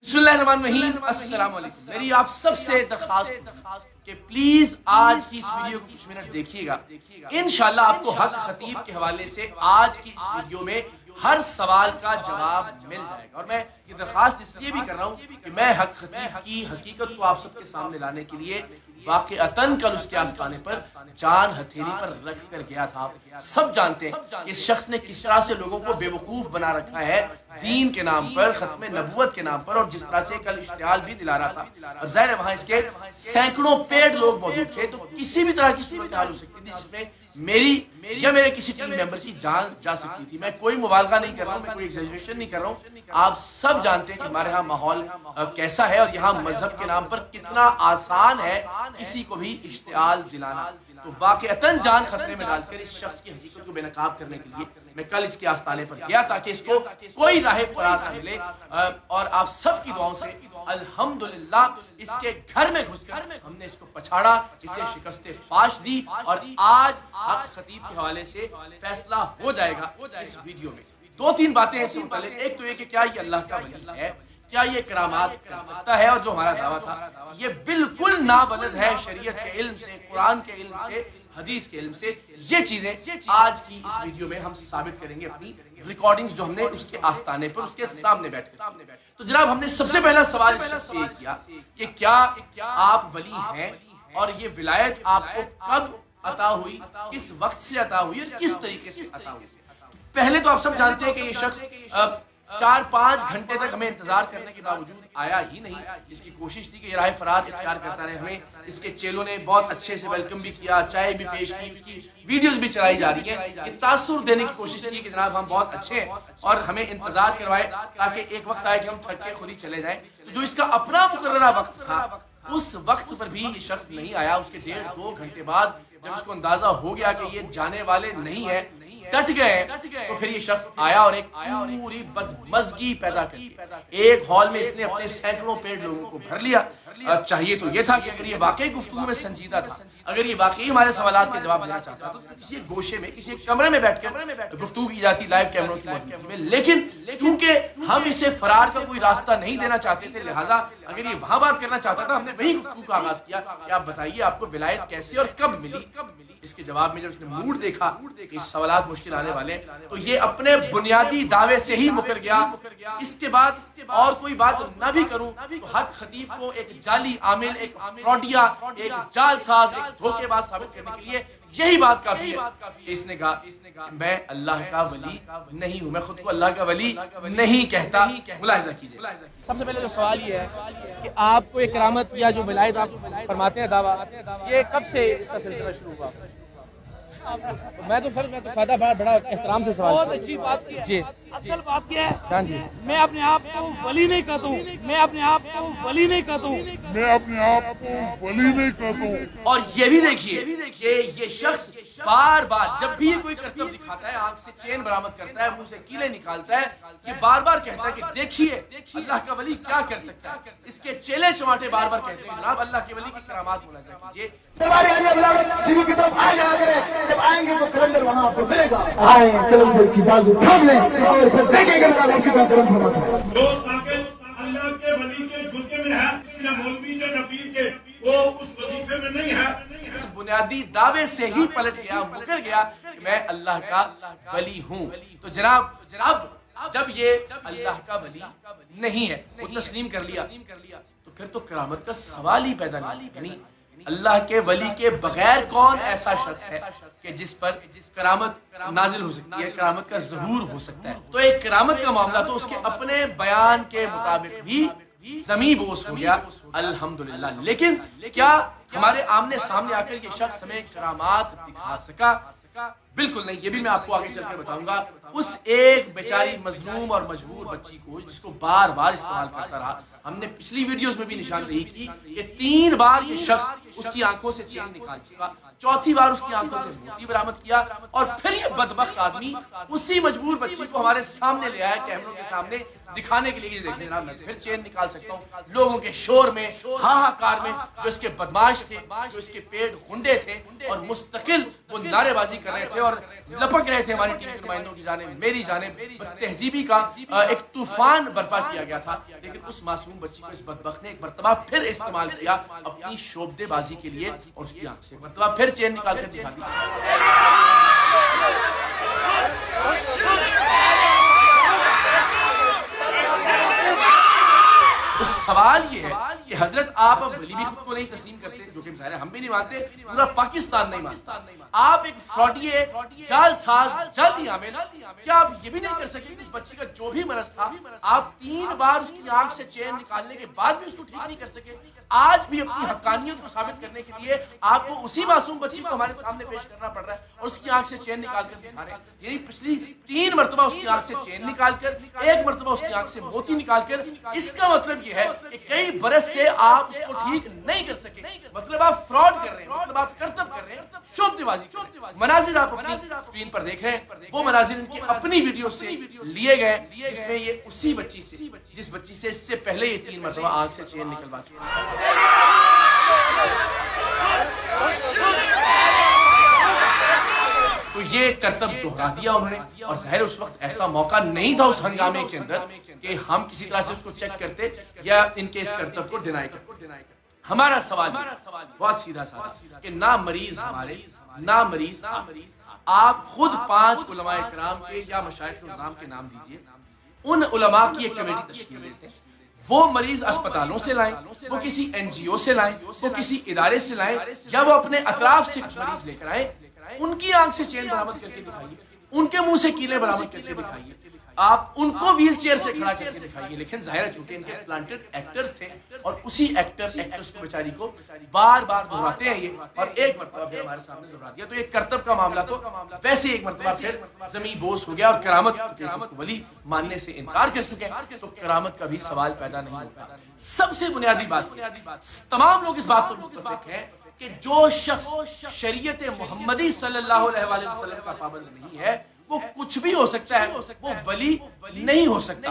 بسم اللہ الرحمن الرحیم، السلام علیکم۔ میری آپ سب سے درخواست کہ پلیز آج کی اس ویڈیو کو کچھ منٹ دیکھیے گا۔ انشاءاللہ آپ کو حق خطیب کے حوالے سے آج کی اس ویڈیو میں ہر سوال کا جواب مل جائے گا، اور میں یہ درخواست اس لیے بھی کر رہا ہوں کہ میں حق خطیب کی حقیقت کو آپ سب کے سامنے لانے کے لیے واقعتاً کل اس کے آستانے پر جان ہتھیلی پر رکھ کر گیا تھا۔ سب جانتے ہیں کہ اس شخص نے کس طرح سے لوگوں کو بے وقوف بنا رکھا ہے دین کے نام پر، ختم نبوت کے نام پر، اور جس طرح سے کل اشتعال بھی دلا رہا تھا۔ اور ظاہر ہے وہاں اس کے سینکڑوں پیڈ لوگ موجود تھے، تو کسی بھی طرح کی صورتحال ہو سکتی تھی جس میں میری یا میرے کسی ٹیم ممبر کی جان جا سکتی تھی۔ میں کوئی مبالغہ نہیں کر رہا ہوں، میں کوئی ایگزیجریشن نہیں کر رہا ہوں۔ آپ سب جانتے ہیں کہ ہمارے ہاں ماحول کیسا ہے، اور یہاں مذہب کے نام پر کتنا آسان ہے کسی کو بھی اشتعال دلانا۔ تو واقعتاً جان خطرے میں ڈال کر اس شخص کی حقیقت کو بے نقاب کرنے کے لیے میں کل اس کے آستانے پر گیا تاکہ اس کو کوئی راہ فرار نہ ملے، اور آپ سب کی دعاؤں سے الحمدللہ اس کے گھر میں گھس کر ہم نے اس کو پچھاڑا، اسے شکست فاش دی، اور آج حق خطیب کے حوالے سے فیصلہ ہو جائے گا اس ویڈیو میں۔ دو تین باتیں ہیں اس سے متعلق۔ ایک تو یہ کہ کیا یہ اللہ کا ولی ہے، کیا یہ کرامات کر سکتا ہے، اور جو ہمارا دعویٰ تھا یہ بالکل نابلد ہے شریعت کے علم سے، قرآن کے علم سے، حدیث کے علم سے۔ یہ چیزیں آج کی اس ویڈیو میں ہم ثابت کریں گے اپنی ریکارڈنگز جو ہم نے اس کے آستانے پر اس کے سامنے بیٹھ کر۔ تو جناب ہم نے سب سے پہلا سوال اس شخص سے یہ کیا کہ کیا آپ ولی ہیں، اور یہ ولایت آپ کو کب عطا ہوئی، کس وقت سے عطا ہوئی، اور کس طریقے سے عطا ہوئی۔ پہلے تو آپ سب جانتے ہیں کہ یہ شخص 4-5 گھنٹے تک ہمیں انتظار کرنے کے باوجود آیا ہی نہیں۔ اس کی کوشش تھی کہ یہ راہ فرار اختیار کرتا رہے۔ ہمیں اس کے چیلوں نے بہت اچھے سے ویلکم بھی کیا، چائے بھی پیش کی، اس کی ویڈیوز بھی چلائی جا رہی ہیں۔ یہ تاثر دینے کی کوشش کی کہ جناب ہم بہت اچھے ہیں، اور ہمیں انتظار کروائے تاکہ ایک وقت آئے کہ ہم تھک کے خود ہی چلے جائیں۔ تو جو اس کا اپنا مقررہ وقت تھا اس وقت پر بھی یہ شخص نہیں آیا۔ اس کے 1.5-2 گھنٹے بعد جب اس کو اندازہ ہو گیا کہ یہ جانے والے نہیں ہیں، ڈٹ گئے، تو پھر یہ شخص آیا اور ایک پوری بدمزگی پیدا کر دی۔ ایک ہال میں اس نے اپنے سینکڑوں پیڈ لوگوں کو بھر لیا۔ چاہیے تو یہ تھا کہ اگر یہ واقعی گفتگو میں سنجیدہ تھا، اگر یہ واقعی ہمارے سوالات کے جواب دینا چاہتا تو کسی ایک گوشے میں، کسی ایک کمرے میں بیٹھ کر گفتگو کی جاتی لائیو کیمروں کی موجودگی میں۔ لیکن چونکہ ہم اسے فرار کا کوئی راستہ نہیں دینا چاہتے تھے، لہٰذا اگر یہ وہاں بات کرنا چاہتا تھا ہم نے وہی گفتگو کا آغاز کیا کہ آپ بتائیے آپ کو ولایت کیسے اور کب ملی۔ اس کے جواب میں جب اس نے موڈ دیکھا کہ اس سوالات مشکل آنے والے، تو یہ اپنے بنیادی دعوے سے ہی مکر گیا۔ اس کے بعد اور کوئی بات نہ بھی کروں تو حق خطیب کو ایک جعلی عامل، ایک فراڈیا، ایک جال ساز، ایک دھوکے باز ثابت کرنے کے لیے یہی بات کافی ہے کہ اس نے کہا میں اللہ کا ولی نہیں ہوں، میں خود کو اللہ کا ولی نہیں کہتا۔ ملاحظہ کیجئے، سب سے پہلے جو سوال یہ ہے کہ آپ کو یہ کرامت یا جو ولایت آپ فرماتے ہیں دعویٰ، یہ کب سے اس کا سلسلہ شروع ہوا؟ میں تو سادہ بڑا احترام سے سوال۔ بہت اچھی بات کی ہے۔ جی اصل بات کیا ہے، ہاں جی، میں اپنے آپ کو ولی نہیں کہتا ہوں، میں اپنے آپ کو ولی نہیں کہتا ہوں، میں اپنے آپ کو ولی نہیں کہتا ہوں۔ اور یہ بھی دیکھیے کہ یہ شخص بار بار جب بھی یہ کوئی کرتب دکھاتا ہے، آنکھ سے چین برآمد کرتا ہے، منہ سے کیلیں نکالتا ہے، یہ بار بار کہتا ہے کہ دیکھیے اللہ کا ولی کیا کر سکتا ہے۔ اس کے چیلے چماٹے بار بار کہتے ہیں جناب اللہ کے ولی کی کرامات ملاحظہ کیجیے۔ دربار عالیہ بلاوت شروع کی طرف آ جایا کریں، جب آئیں گے تو کلندر وہاں آپ کو ملے گا۔ آئیں کلندر کی بازو تھام لیں اور پھر دیکھیں گے میرا لڑکی کا کرم فرماتا ہے۔ جو طاقت اللہ کے ولی کے جھکے میں ہے، یا مولوی کے نبی کے، وہ اس وظیفے میں نہیں ہے۔ اس بنیادی دعوے سے ہی پلٹ گیا، مکر گیا کہ میں اللہ کا ولی ہوں۔ تو جناب جب یہ اللہ کا ولی نہیں ہے، وہ تسلیم کر لیا، تو پھر تو کرامت کا سوال ہی پیدا نہیں۔ یعنی اللہ کے ولی کے بغیر کون ایسا شخص ہے کہ جس پر کرامت نازل ہو سکتی ہے، کرامت کا ظہور ہو سکتا ہے۔ تو ایک کرامت کا معاملہ تو اس کے اپنے بیان کے مطابق بھی زمیں بوس ہو گیا الحمدللہ۔ لیکن کیا ہمارے آمنے سامنے آ کر یہ شخص ہمیں کرامات دکھا سکا؟ بالکل نہیں۔ یہ بھی میں آپ کو آگے چل کر بتاؤں گا۔ اس ایک بیچاری مظلوم اور مجبور بچی کو جس کو بار بار استعمال کرتا رہا، ہم نے پچھلی ویڈیوز میں بھی نشاندہی کی کہ 3 بار یہ شخص اس کی آنکھوں سے چین نکال چکا، 4تھی بار اس کی آنکھوں سے موتی برآمد کیا، اور پھر یہ بدبخت آدمی اسی مجبور بچی کو ہمارے سامنے لے آیا کیمروں کے سامنے دکھانے کے لیے دیکھیں جناب میں پھر چین نکال سکتا ہوں لوگوں کے شور میں ہاہاکار میں جو اس کے بدماش تھے جو اس کے پیٹ گنڈے تھے اور مستقل وہ نعرے بازی کر رہے تھے اور لپک رہے تھے ہماری ٹیم کے نمائندوں کی جانب میری جانب تہذیبی کا ایک طوفان برپا کیا گیا تھا لیکن اس معصوم بچی کو اس بدبخت نے ایک مرتبہ پھر استعمال کیا اپنی شوبدے بازی کے لیے اور اس کی آنکھ سے ایک مرتبہ پھر چین نکال کر دکھا دی. تو سوال یہ ہے کہ حضرت آپ اب ولی بھی خود کو نہیں تسلیم کرتے جو کہ ظاہر ہے ہم بھی نہیں مانتے پورا پاکستان نہیں مانتا. آپ ایک فراڈیے جال ساز جعلی عامل کیا آپ یہ بھی نہیں کر سکے کہ اس بچی کا جو بھی مرض تھا آپ 3 بار اس کی آنکھ سے چین نکالنے کے بعد بھی اس کو ٹھیک نہیں کر سکے؟ آج بھی اپنی حقانیت کو ثابت کرنے کے لیے آپ کو اسی معصوم بچی کو ہمارے سامنے پیش کرنا پڑ رہا ہے اور اس کی آنکھ سے چین نکال کر دکھا رہے ہیں. یعنی پچھلی 3 مرتبہ اس کی آنکھ سے چین نکال کر 1 مرتبہ اس کی آنکھ سے موتی نکال کر. اس کا مطلب یہ ہے کہ کئی برس سے آپ اس کو ٹھیک نہیں کر سکے. مطلب آپ فراڈ کر رہے ہیں, مطلب آپ کرتب کر رہے ہیں, شوبدے بازی. مناظر آپ اپنی اسکرین پر دیکھ رہے ہیں, وہ مناظر ان کی اپنی ویڈیو سے لیے گئے جس میں یہ اسی بچی سے جس بچی سے اس سے پہلے یہ 3 مرتبہ آنکھ سے چین نکلوا چکے ہیں. تو یہ کرتب دہرا دیا انہوں نے اور ظاہر اس وقت ایسا موقع نہیں تھا اس ہنگامے کے اندر کہ ہم کسی طرح سے اس کو چیک کرتے یا ان کے اس کرتب کو ڈینائی کرتے. ہمارا سوال بہت سیدھا سادہ کہ نہ مریض ہمارے نہ مریض آپ خود 5 علماء کرام کے یا مشائخ العظام کے نام دیجئے. ان علماء کی ایک کمیٹی تشکیل دیتے ہیں, وہ مریض اسپتالوں سے لائیں, وہ کسی NGO سے لائیں, وہ کسی ادارے سے لائیں یا وہ اپنے اطراف سے کچھ مریض لے کر آئیں. ان کی آنکھ سے چین برآمد کر کے دکھائیے, ان کے منہ سے کیلے برآمد کر کے دکھائیے, آپ ان کو ویل چیئر سے کھڑا کر کے دکھائیے. لیکن ظاہر ہے چونکہ ان کے پلانٹڈ ایکٹرز تھے اور اسی ایکٹرز کو بیچاری کو بار بار دہراتے ہیں یہ, اور ایک مرتبہ پھر ہمارے سامنے دہرا دیا. تو ایک کرتب کا معاملہ تو ویسے ایک مرتبہ پھر زمین بوس ہو گیا اور کرامت ولی ماننے سے انکار کر چکے ہیں, تو کرامت کا بھی سوال پیدا نہیں ہوتا. سب سے بنیادی بات تمام لوگ اس بات پر متفق ہیں کہ جو شخص شریعت محمدی صلی اللہ علیہ وآلہ وسلم کا پابند نہیں ہے وہ کچھ بھی ہو سکتا ہے, وہ ولی نہیں ہو سکتا.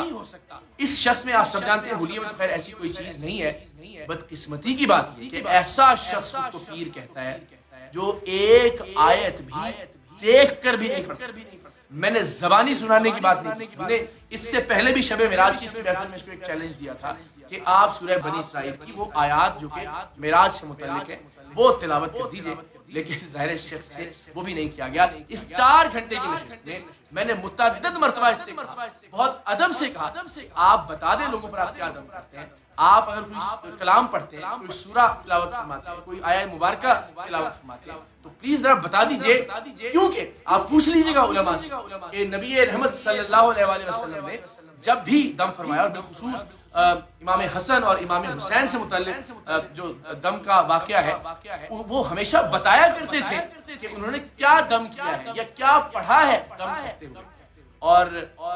اس شخص میں آپ سب جانتے ہیں حلیے میں تو خیر ایسی کوئی چیز نہیں ہے. بدقسمتی کی بات یہ کہ ایسا شخص کو پیر کہتا ہے جو ایک آیت بھی دیکھ کر بھی نہیں پڑھتا. میں نے زبانی سنانے کی بات نہیں کی, میں نے اس سے پہلے بھی شب معراج کی اس محفل میں اس کو ایک چیلنج دیا تھا کہ آپ سورہ بنی اسرائیل کی وہ آیات جو کہ معراج سے متعلق ہے وہ تلاوت کر دیجئے. لیکن ظاہر شخص تھے وہ بھی نہیں کیا گیا. اس 4 گھنٹے کی نشست میں میں نے متعدد مرتبہ اس سے بہت ادب سے کہا آپ بتا دیں لوگوں پر آپ کیا ادب کرتے ہیں. آپ اگر کوئی کلام پڑھتے ہیں, کوئی سورہ تلاوت فرماتے ہیں, کوئی آیہ مبارکہ تلاوت فرماتے ہیں تو پلیز ذرا بتا دیجئے, کیونکہ آپ پوچھ لیجئے گا علماء سے کہ نبی رحمت صلی اللہ علیہ وآلہ وسلم نے جب بھی دم فرمایا اور بالخصوص امام حسن اور امام حسین سے متعلق جو دم کا واقعہ ہے وہ ہمیشہ بتایا کرتے تھے کہ انہوں نے کیا دم کیا ہے یا کیا پڑھا ہے دم کرتے ہوئے. اور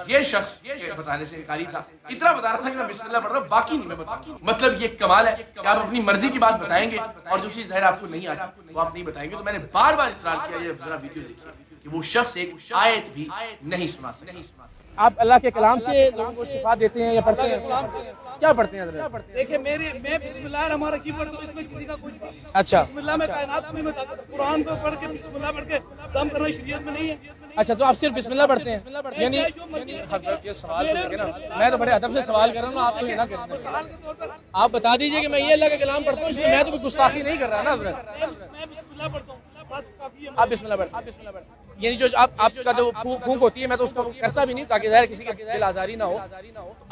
یہ شخص بتانے سے انکاری تھا, اتنا بتا رہا تھا کہ میں بسم اللہ پڑھ رہا ہوں, باقی نہیں میں بتاؤں. مطلب یہ کمال ہے کہ آپ اپنی مرضی کی بات بتائیں گے اور جو چیز ظاہر آپ کو نہیں آتی وہ آپ نہیں بتائیں گے. تو میں نے بار بار اصرار کیا, یہ ذرا ویڈیو دیکھیے کہ وہ شخص ایک آیت بھی نہیں سنا سکتا. آپ اللہ کے کلام سے لوگوں کو شفا دیتے ہیں یا پڑھتے ہیں؟ کیا پڑھتے ہیں حضرت؟ دیکھیں میں بسم اللہ الرحمن الرحیم پڑھتا ہوں, اس میں کسی کا کچھ نہیں. اچھا بسم اللہ میں کائنات میں قرآن کو پڑھ کے بسم اللہ پڑھ کے دم کرنا شریعت میں نہیں ہے. اچھا تو آپ صرف بسم اللہ پڑھتے ہیں؟ یعنی حضرت یہ سوال تو دیکھیں نا, میں تو بڑے ادب سے سوال کر رہا ہوں, آپ تو یہ نہ کریں. آپ بتا دیجئے کہ میں یہ اللہ کا کلام پڑھتا ہوں, اس میں میں تو کوئی گستاخی نہیں کر رہا نا حضرت. میں بسم اللہ پڑھتا ہوں بس کافی ہے. آپ بسم اللہ پڑھیں. یعنی جو آپ کا جو پھونک ہوتی ہے میں تو اس کو کرتا بھی نہیں تاکہ ظاہر کسی کے دل آزاری نہ ہو.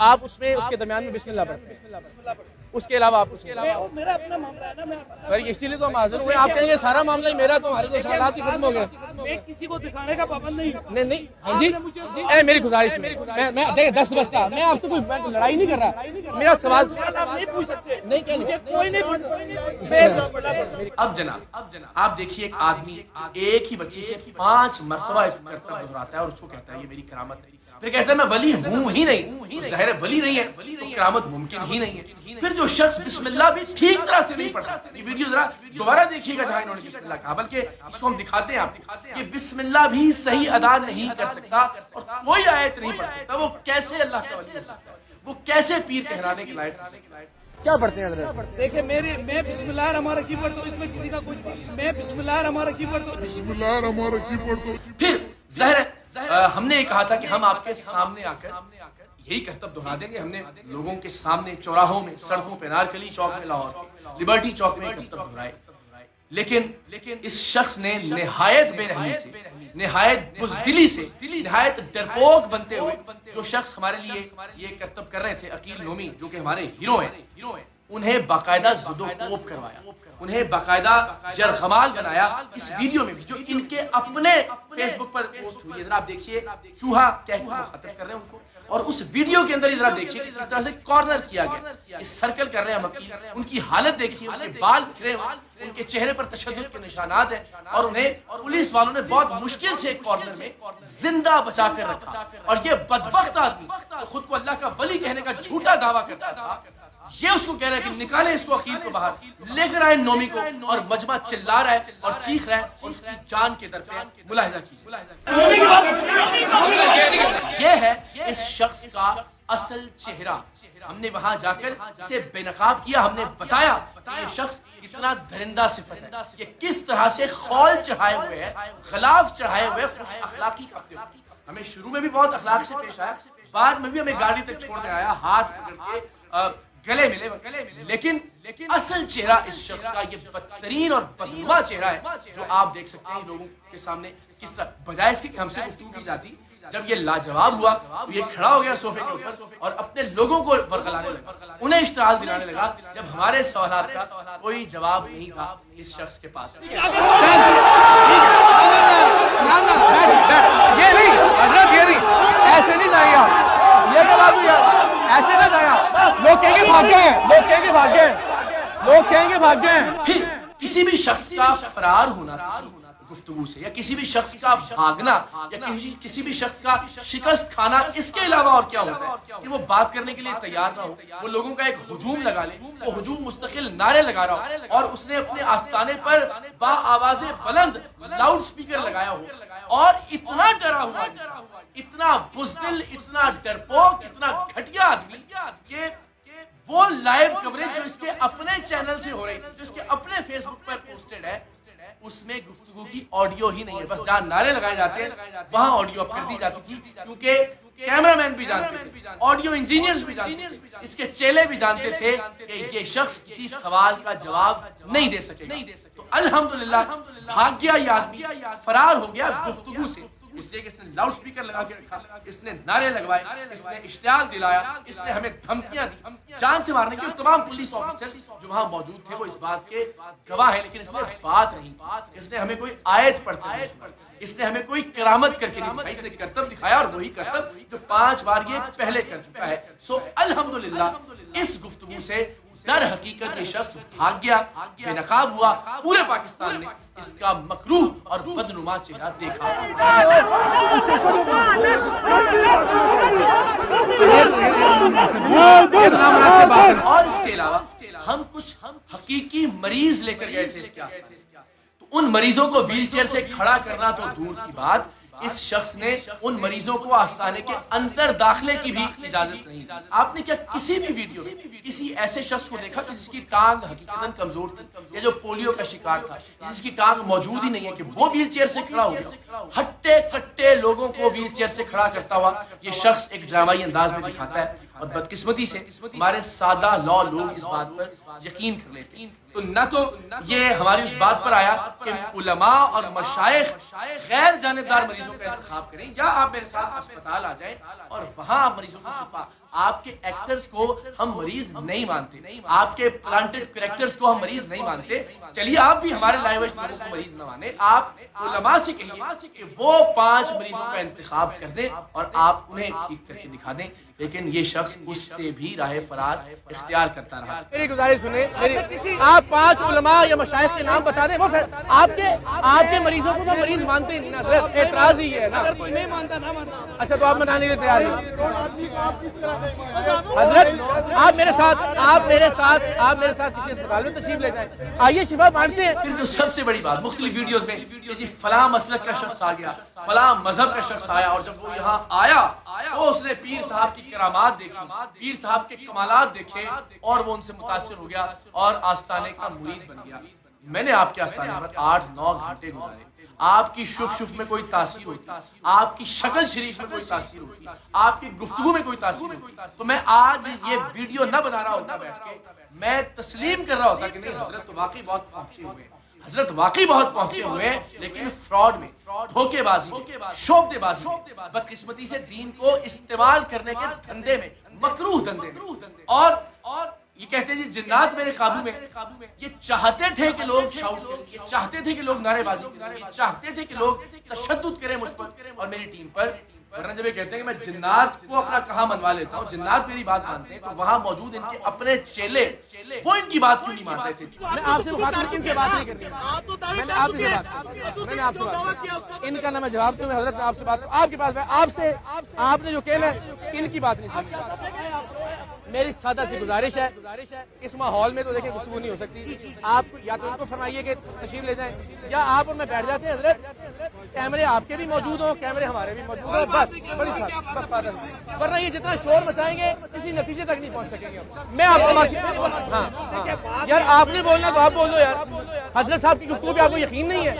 آپ اس میں اس کے درمیان میں بسم اللہ پڑھیں, اس کے علاوہ آپ اس کے علاوہ میرا اپنا معاملہ ہے نا, میں سر اسی لیے تو ہم حاضر ہوئے. آپ کہیں گے سارا معاملہ ہی میرا, تو ہمارے تو سوالات ہی ختم ہو گئے. میں کسی کو دکھانے کا پابند نہیں. نہیں ہاں جی, اے میری گزارش میں دیکھیں 10 بجتا میں آپ سے کوئی لڑائی نہیں کر رہا, میرا سوال آپ نہیں پوچھ سکتے, نہیں کہہ کوئی نہیں پوچھ سکتے. اب جناب آپ دیکھیے ایک آدمی ایک ہی بچی سے 5 مرتبہ کرتب دہراتا ہے اور اس کو کہتا ہے یہ میری کرامت ہے, پھر کہتا ہے میں ولی ہوں ہی نہیں, ظاہر ہے ولی نہیں ہے تو کرامت ممکن ہی نہیں ہے. پھر جو شخص بسم اللہ بھی ٹھیک طرح سے نہیں پڑھتا, یہ ویڈیو ذرا دوبارہ دیکھیے گا جہاں انہوں نے بسم اللہ کہا, بلکہ اس کو ہم دکھاتے ہیں آپ کہ بسم اللہ بھی صحیح ادا نہیں کر سکتا اور کوئی آیت نہیں پڑھ سکتا, وہ کیسے اللہ کا ولی ہے. وہ کیسے پیر کہلانے کے لائق ہو سکتا ہے؟ کیا پڑھتے ہیں حضرت؟ دیکھیں میں بسم اللہ الرحمن الرحیم پڑھتا ہوں، اس میں کسی کا کچھ میں بسم اللہ الرحمن الرحیم پڑھتا ہوں. بسم اللہ الرحمن الرحیم پڑھتا ہوں. پھر ظاہر ہے ہم نے یہ کہا تھا کہ ہم آپ کے سامنے آ کر یہی کرتب دہرا دیں گے. ہم نے لوگوں کے سامنے چوراہوں میں، سڑکوں پہ، انارکلی چوک میں لاہور، لبرٹی چوک میں کرتب دہرائے، لیکن اس شخص نے نہایت بے رحمی سے، نہایت بزدلی سے، نہایت ڈرپوک بنتے ہوئے، جو شخص ہمارے لیے یہ کرتب کر رہے تھے عقیل نومی، جو کہ ہمارے ہیرو ہیں، انہیں باقاعدہ زد و کوب کروایا، انہیں باقاعدہ جرخمال بنایا. اس ویڈیو میں بھی جو ان کے اپنے فیس بک پر پوسٹ ہوئی ہے، ذرا آپ دیکھیے چوہا کہہ کے مخاطب کر رہے ہیں ان کو، اور اس ویڈیو کے اندر ذرا دیکھیے کہ کس طرح سے کارنر کیا گیا، اس سرکل کر رہے ہیں مکی، ان کی حالت دیکھیے، ان کے بال بکھرے ہوئے، ان کے چہرے پر تشدد کے نشانات ہیں، اور انہیں پولیس والوں نے بہت مشکل سے ایک کارنر میں زندہ بچا کر رکھا. اور یہ بدبخت آدمی خود کو اللہ کا ولی کہنے کا جھوٹا دعویٰ کرتا تھا، یہ اس کو کہہ رہا ہے کہ نکالیں اس کو عقیل کو باہر، لے کر آئے نومی کو، اور مجمع چلا رہا ہے اور چیخ رہا ہے، اور اس کی جان کے در پہ ملاحظہ کیجیے. یہ ہے اس شخص کا اصل چہرہ. ہم نے وہاں جا کر اسے بے نقاب کیا، ہم نے بتایا کہ یہ شخص کتنا درندہ صفت ہے، یہ کس طرح سے خول چڑھائے ہوئے ہے، غلاف چڑھائے ہوئے، خوش اخلاقی کرتے ہوئے. ہمیں شروع میں بھی بہت اخلاق سے پیش آیا، بعد میں بھی ہمیں گاڑی تک چھوڑنے آیا، ہاتھ پکڑ کے گلے ملے، لیکن اصل چہرہ اس شخص کا یہ بدترین اور بدنما چہرہ ہے، جو آپ دیکھ سکتے ہیں لوگوں کے سامنے کس طرح. بجائے اس کے کہ ہم سے گفتگو کی جاتی، جب یہ لاجواب ہوا تو یہ کھڑا ہو گیا صوفے کے اوپر اور اپنے لوگوں کو ورغلانے لگا، انہیں اشتعال دلانے لگا، جب ہمارے سوالات کا کوئی جواب نہیں تھا اس شخص کے پاس. یہ نہیں حضرت، یہ نہیں، ایسے نہیں جائیں آپ، یہ کیا بات ہوئی ایسے نہ جائیں آپ. لوگ کہیں گے بھاگ گئے ہیں، لوگ کہیں گے بھاگ گئے ہیں، لوگ کہیں گے بھاگ گئے ہیں. پھر کسی بھی شخص کا فرار ہونا گفتگو سے، یا کسی بھی شخص کا بھاگنا، یا کسی بھی شخص کا شکست کھانا، اس کے علاوہ اور کیا ہوتا ہے کہ وہ بات کرنے کے لیے تیار نہ ہو، وہ لوگوں کا ایک ہجوم لگا لے، وہ ہجوم مستقل نعرے لگا رہا ہو، اور اس نے اپنے آستانے پر با آواز بلند لاؤڈ سپیکر لگایا ہو، اور اتنا ڈرا ہوا، اتنا بزدل، اتنا ڈرپوک، اتنا گھٹیا آدمی کہ وہ لائیو کوریج جو اس کے اپنے چینل سے ہو رہی ہے، جو اس کے اپنے فیس بک پر پوسٹڈ ہے، اس میں گفتگو کی آڈیو ہی نہیں ہے. بس جہاں نعرے لگائے جاتے ہیں وہاں آڈیو اپ کر دی جاتی تھی، کیونکہ کیمرہ مین بھی جانتے تھے، آڈیو انجینئرز بھی جانتے تھے، اس کے چیلے بھی جانتے تھے کہ یہ شخص کسی سوال کا جواب نہیں دے سکے گا. تو الحمدللہ بھاگ گیا یہ آدمی، فرار ہو گیا گفتگو سے، اس لیے کہ اس نے لاؤڈ سپیکر لگا کے رکھا، اس نے نعرے لگوائے، اس نے اشتعال دلایا، اس نے ہمیں دھمکیاں دی جان سے مارنے کی. تمام پولیس آفیسر جو وہاں موجود تھے وہ اس بات کے گواہ ہیں، لیکن اس نے بات نہیں، اس نے ہمیں کوئی آیت پڑھتے نہیں سنائی، اس نے ہمیں کوئی کرامت کر کے نہیں دکھائی، اس نے کرتب دکھایا، اور وہی کرتب جو 5 بار یہ پہلے کر چکا ہے. سو الحمدللہ اس گفتگو سے در حقیقت یہ شخص بھاگ گیا، بے نقاب ہوا. پورے پاکستان نے اس کا مکروہ اور بدنما چہرہ دیکھا. اور اس کے علاوہ ہم کچھ حقیقی مریض لے کر گئے تھے اس کے آس پاس، تو ان مریضوں کو ویل چیئر سے کھڑا کرنا تو دور کی بات، اس شخص نے ان مریضوں کو آستانے کے اندر داخلے کی بھی اجازت نہیں دی. آپ نے کیا کسی بھی ویڈیو میں کسی ایسے شخص کو دیکھا کہ جس کی ٹانگ حقیقتاً کمزور تھی، یا جو پولیو کا شکار تھا، جس کی ٹانگ موجود ہی نہیں ہے، کہ وہ ویل چیئر سے کھڑا ہو گیا؟ ہٹے کٹے لوگوں کو ویل چیئر سے کھڑا کرتا ہوا یہ شخص ایک ڈرامائی انداز میں دکھاتا ہے. اور بدقسمتی سے ہمارے سادہ لا لوگ اس بات پر یقین کر لیتے ہیں. تو نہ تو یہ ہماری اس بات پر آیا کہ علماء اور مشائخ غیر جانبدار مریضوں کا انتخاب کریں، یا آپ میرے ساتھ اسپتال آ جائیں اور وہاں مریضوں کو شفا. آپ کے ایکٹرز کو ہم مریض نہیں مانتے، آپ کے پلانٹڈ کریکٹرز کو ہم مریض نہیں مانتے. چلیے آپ بھی ہمارے لائیو لوگوں کو مریض نہ مانیں، آپ علماء سے کہیے کہ وہ 5 مریضوں کا انتخاب کر دیں اور آپ انہیں ٹھیک کر کے دکھا دیں. لیکن یہ شخص اس سے بھی راہ فرار اختیار کرتا رہا. میری گزارش سنیں، آپ 5 علماء یا مشائخ کے نام بتا دیں. وہ آپ کے مریضوں کو تو مریض مانتے ہی نہیں نا، اعتراض ہی ہے نا. اگر کوئی نہیں مانتا نہ مانتا. اچھا تو آپ منانے کے لیے تیار ہیں. حضرت آپ میرے ساتھ کسی اسپتال میں تشریف لے جائیں, آئیے شفا مانگتے ہیں. پھر جو سب سے بڑی بات مختلف ویڈیوز میں کہ جی فلاں مسلک کا شخص آ گیا, فلاں مذہب کا شخص آیا, اور جب وہ یہاں آیا تو اس نے پیر صاحب کی کرامات دیکھی, پیر صاحب کے کمالات دیکھے, اور وہ ان سے متاثر ہو گیا اور آستانے کا مرید بن گیا. میں نے آپ کے آستانے پر 8-9 گھنٹے گزارے, آپ کی شف میں کوئی تاثیر ہوتی, آپ کی شکل شریف میں کوئی تاثیر ہوتی, آپ کی گفتگو میں کوئی تاثیر ہوتی, تو میں آج یہ ویڈیو نہ بنا رہا ہوتا بیٹھ کے, میں تسلیم کر رہا ہوتا کہ نہیں حضرت تو واقعی بہت پہنچے ہوئے, حضرت واقعی بہت پہنچے ہوئے ہیں, لیکن فراڈ میں, دھوکے بازی, شعبدے بازی, بدقسمتی سے دین کو استعمال کرنے کے دھندے میں, مکروہ دھندے میں. اور یہ کہتے ہیں جی جنات میرے قابو میں, یہ چاہتے تھے کہ لوگ شاؤٹ کریں, یہ چاہتے تھے کہ لوگ نعرے بازی کریں, یہ چاہتے تھے کہ لوگ تشدد کریں مجھ پر اور میری ٹیم پر. ورنہ جب یہ کہتے ہیں کہ میں جنات کو اپنا کہاں منوا لیتا ہوں, جنات میری بات مانتے ہیں, تو وہاں موجود ان کے اپنے چیلے وہ ان کی بات کیوں نہیں مانتے تھے؟ میں آپ سے مخاطب کی بات نہیں کرنی, میں نے آپ سے بات, ان کا نہ میں جواب دوں, حضرت آپ سے بات آپ کے پاس, آپ نے جو کہنا ہے ان کی بات نہیں سنی. میری سادہ سی گزارش ہے, اس ماحول میں تو دیکھیں گفتگو نہیں ہو سکتی. آپ یا تو ان کو فرمائیے کہ تشریف لے جائیں, یا آپ اور میں بیٹھ جاتے ہیں. حضرت کیمرے آپ کے بھی موجود ہوں, کیمرے ہمارے بھی موجود ہوں, بس بڑی بس سادہ. ورنہ یہ جتنا شور مچائیں گے کسی نتیجے تک نہیں پہنچ سکیں گے. میں آپ کو ہاں یار آپ نے بولنا تو آپ بولو یار. حضرت صاحب کی گفتگو پہ آپ کو یقین نہیں ہے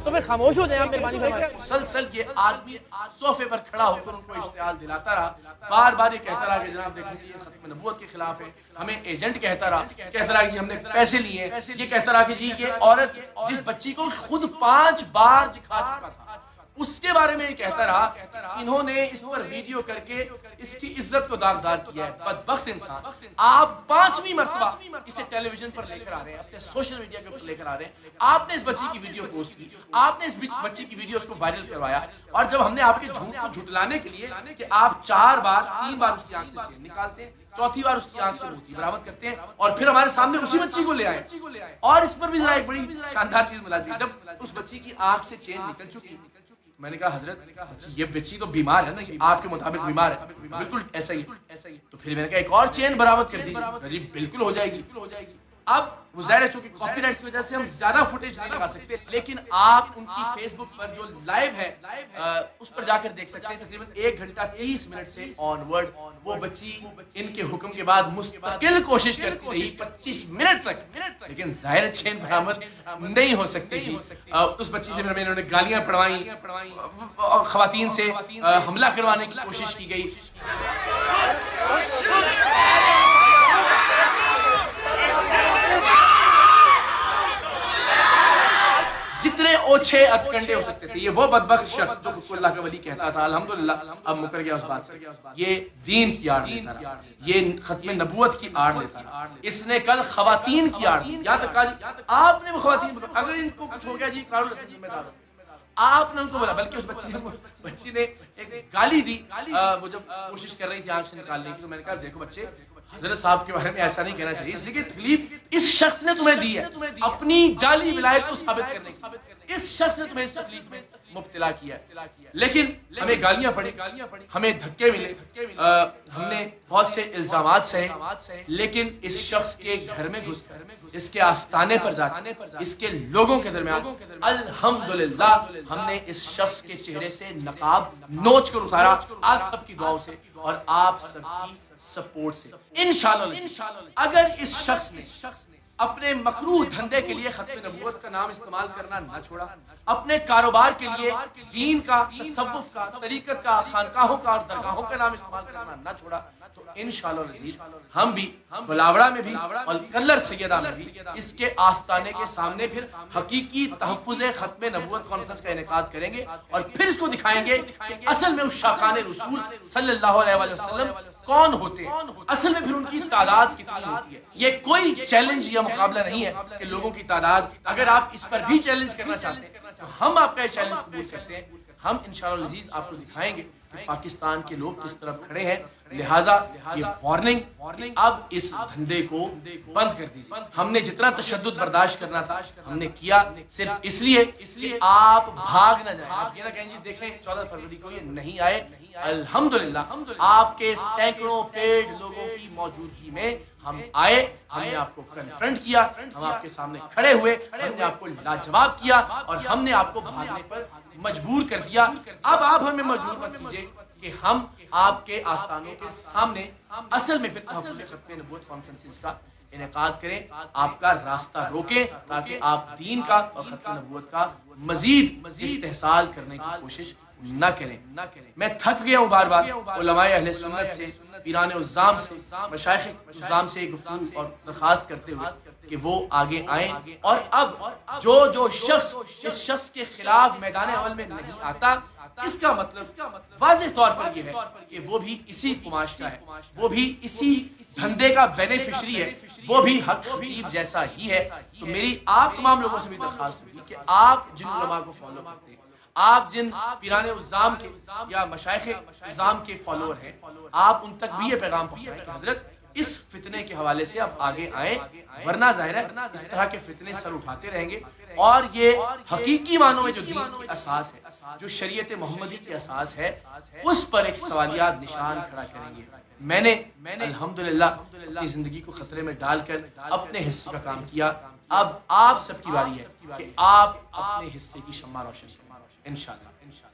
تو پھر خاموش ہو جائیں آپ, مہربانی فرمائیں. مسلسل یہ آدمی صوفے پر کھڑا ہو کر ان کو اشتعال دلاتا رہا, بار بار یہ کہتا رہا کہ جناب دیکھیں یہ ختم نبوت کے خلاف ہے, ہمیں ایجنٹ کہتا رہا کہ جی ہم نے پیسے لیے, یہ کہتا رہا کہ جی یہ عورت جس بچی کو خود 5 بار دکھا چکا تھا اس کے بارے میں یہ کہتا رہا, انہوں نے اس پر ویڈیو کر کے اس کی عزت کو داغدار کیا ہے. بدبخت انسان, آپ 5ویں مرتبہ اسے ٹیلی ویژن پر لے کر آ رہے ہیں, اپنے سوشل میڈیا کے اوپر لے کر آ رہے ہیں. آپ نے اس بچی کی ویڈیو پوسٹ کی, آپ نے اس بچی کی ویڈیوز کو وائرل کروایا, اور جب ہم نے آپ کے جھوٹ کو جھٹلانے کے لیے کہ آپ 3 بار اس کی آنکھ سے چین نکالتے ہیں, 4تھی بار اس کی آنکھ سے موتی برآمد کرتے ہیں, اور پھر ہمارے سامنے اسی بچی کو لے آئے. اور اس پر بھی ذرا ایک بڑی شاندار چیز ملازم, جب اس بچی کی آنکھ سے چین نکل چکی, میں نے کہا حضرت یہ بچی تو بیمار ہے نا, آپ کے مطابق بیمار ہے, بالکل ایسا ہی. تو پھر میں نے کہا ایک اور چین برآمد کر دی, جی بالکل ہو جائے گی. اب وہ ظاہر ہے چونکہ کاپی رائٹس کی وجہ سے ہم زیادہ فوٹیج نہیں لگا سکتے, لیکن آپ ان کی فیس بک پر جو لائیو ہے اس پر جا کر دیکھ سکتے ہیں. تقریباً 1 گھنٹہ 30 منٹ سے آن ورڈ وہ بچی ان کے حکم کے بعد مستقل کوشش کرتی رہی 25 منٹ تک, لیکن ظاہر چین برآمد نہیں ہو سکتی تھی. اس بچی سے انہوں نے گالیاں پڑھوائیں, خواتین سے حملہ کروانے کی کوشش کی گئی. جتنے اوچھے اتکنڈے ہو سکتے تھے, یہ وہ بدبخت شخص جو خود کو اللہ کا ولی کہتا تھا, الحمدللہ اب مکر گیا اس بات سے. یہ دین کی آڑ لیتا رہا, یہ ختم نبوت کی آڑ لیتا رہا. اس نے کل خواتین کی آڑ, یہاں تک کہا آپ نے وہ خواتین, اگر ان کو کچھ ہو گیا جی کارل حسن ذمہ دار, آپ نے ان کو بولا, بلکہ اس بچی نے ایک گالی دی وہ جب کوشش کر رہی تھی آنکھ سے نکالنے کی. تو میں نے کہا دیکھو بچے, حضرت صاحب کے بارے میں ایسا نہیں کہنا چاہیے, اس لیے کہ تکلیف اس شخص نے تمہیں دی ہے اپنی جعلی ولایت کو ثابت کرنے کی. اس شخص نے تمہیں اس تکلیف میں مبتلا کیا ہے, لیکن ہمیں گالیاں پڑی, ہمیں دھکے ملے, ہم نے بہت سے الزامات سہے, لیکن اس شخص کے گھر میں گھس کر, اس کے آستانے پر جا کر, اس کے لوگوں کے درمیان الحمدللہ ہم نے اس شخص کے چہرے سے نقاب نوچ کر اتارا, آپ سب کی دعاؤں سے اور آپ سب کی سپورٹ سے. انشاءاللہ اگر اس شخص نے اپنے مکروہ دھندے کے لیے ختم نبوت کا نام استعمال کرنا نہ چھوڑا, اپنے کاروبار کے لیے دین کا, تصوف کا, طریقت کا, خانقاہوں کا اور درگاہوں کا نام استعمال کرنا نہ چھوڑا, تو انشاءاللہ ہم بھی بلاوڑا میں بھی اور کلر سیدہ میں بھی اس کے آستانے کے سامنے پھر حقیقی تحفظ ختم نبوت کانفرنس کا انعقاد کریں گے, اور پھر اس کو دکھائیں گے کہ اصل میں اس شاخان رسول صلی اللہ علیہ وسلم کون ہوتے ہیں, اصل میں پھر ان کی تعداد کتنی ہوتی ہے. یہ کوئی چیلنج یا مقابلہ نہیں ہے کہ لوگوں کی تعداد, اگر آپ اس پر بھی چیلنج کرنا چاہتے ہیں تو ہم آپ کا یہ چیلنج قبول کرتے ہیں. ہم انشاءاللہ عزیز آپ کو دکھائیں گے کہ پاکستان کے لوگ کس طرف کھڑے ہیں، لہٰذا یہ وارننگ اب اس دھندے کو بند کر دیجیے۔ ہم نے جتنا تشدد برداشت کرنا تھا ہم نے کیا، صرف اس لیے کہ آپ بھاگ نہ جائیں، آپ یہ نہ کہیں جی دیکھیں 14 فروری کو یہ نہیں آئے۔ الحمدللہ آپ کے سینکڑوں پیڈ لوگوں کی موجودگی میں ہم آئے، ہم نے آپ کو کنفرنٹ کیا، ہم آپ کے سامنے کھڑے ہوئے، ہم نے آپ کو لاجواب کیا اور ہم نے آپ کو بھاگنے پر مجبور کر دیا۔ اب آپ ہمیں مجبور مت کیجیے کہ ہم آپ کے آستانوں کے سامنے اصل میں پھر تحفظ ختم نبوت کانفرنسز کا انعقاد کریں، آپ کا راستہ روکیں تاکہ آپ دین کا اور ختم نبوت کا مزید استحصال کرنے کی کوشش نہ کریں۔ میں تھک گیا ہوں بار بار علماء اہل سنت سے، پیران عظام سے، مشائخ عظام سے گفتگو اور درخواست کرتے ہوئے کہ وہ آگے آئیں، اور اب جو شخص اس شخص کے خلاف میدان عمل میں نہیں آتا، اس کا مطلب واضح طور پر یہ ہے کہ وہ بھی اسی قماش کا ہے، وہ بھی اسی دھندے کا بینیفیشری ہے، وہ بھی حق خطیب جیسا ہی ہے۔ تو میری آپ تمام لوگوں سے بھی درخواست ہوگی کہ آپ جن علماء کو فالو کرتے ہیں، آپ جن پیران عظام کے یا مشائخ عظام کے فالوور ہیں، آپ ان تک بھی یہ پیغام پہنچائیں کہ حضرت اس فتنے کے حوالے سے آپ آگے آئیں، ورنہ ظاہر ہے اس طرح کے فتنے سر اٹھاتے رہیں گے اور یہ حقیقی معنوں میں جو دین کی اساس ہے، جو شریعت محمدی کی اساس ہے، اس پر ایک سوالیات نشان کھڑا کریں گے۔ میں نے الحمدللہ اپنی زندگی کو خطرے میں ڈال کر اپنے حصے کا کام کیا، اب آپ سب کی باری ہے کہ آپ اپنے حصے کی شمع روشن کریں انشاءاللہ۔